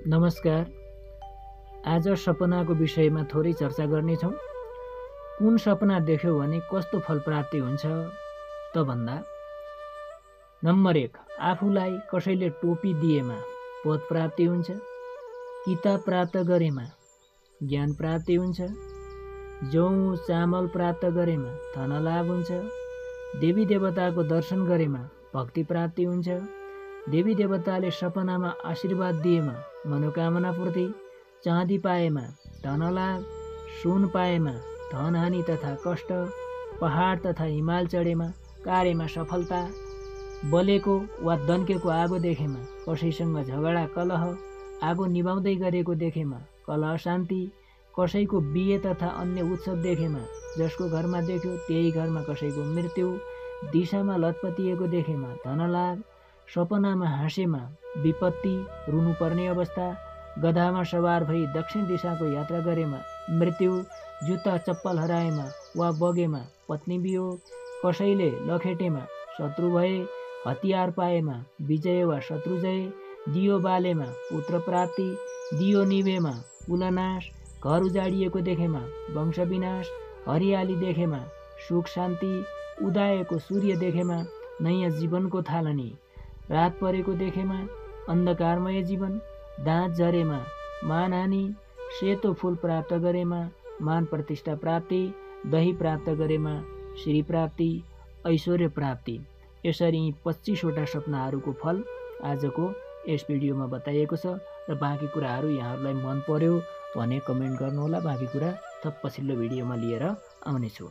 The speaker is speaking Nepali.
नमस्कार। आज सपनाको विषयमा थोरै चर्चा गर्नेछौँ। कुन सपना देख्यो भने कस्तो फल प्राप्ति हुन्छ त भन्दा, नम्बर 1, आफूलाई कसैले टोपी दिएमा पद प्राप्ति हुन्छ, किताब प्राप्त गरेमा ज्ञान प्राप्ति हुन्छ, जौँ चामल प्राप्त गरेमा धनलाभ हुन्छ, देवी देवताको दर्शन गरेमा भक्ति प्राप्ति हुन्छ, देवी देवताले सपनामा आशीर्वाद दिएमा मनोकामना पूर्ति, चाँदी पाएमा धनलाभ, सुन पाएमा धनहानि तथा कष्ट, पहाड तथा हिमाल चढेमा कार्यमा सफलता, बलेको वा दन्केको आगो देखेमा कसैसँग झगडा कलह, आगो निभाउँदै गरेको देखेमा कलह शान्ति, कसैको बिहे तथा अन्य उत्सव देखेमा जसको घरमा देख्यो त्यही घरमा कसैको मृत्यु, दिशामा लटपटिएको देखेमा धनलाभ, सपनामा हाँसेमा विपत्ति रुनुपर्ने अवस्था, गधामा सवार भई दक्षिण दिशाको यात्रा गरेमा मृत्यु, जुत्ता चप्पल हराएमा वा बगेमा पत्नी वियोग, कसैले लखेटेमा शत्रु भए, हतियार पाएमा विजय वा शत्रुजय, दियो बालेमा पुत्र प्राप्ति, दियो निभेमा कुलनाश, घर उजाडिएको देखेमा वंश विनाश, हरियाली देखेमा सुख शान्ति, उदाएको सूर्य देखेमा नयाँ जीवनको थालनी, रात परेको देखेमा अन्धकारमय जीवन, दाँत झरेमा मानहानि, सेतो फूल प्राप्त गरेमा मान प्रतिष्ठा प्राप्ति, दही प्राप्त गरेमा श्री प्राप्ति, ऐश्वर्य प्राप्ति। यसरी 25वटा सपनाहरूको फल आजको यस भिडियोमा बताइएको छ र बाँकी कुराहरू यहाँहरूलाई मन पर्यो भने कमेन्ट गर्नुहोला। बाँकी कुरा थप पछिल्लो भिडियोमा लिएर आउनेछु।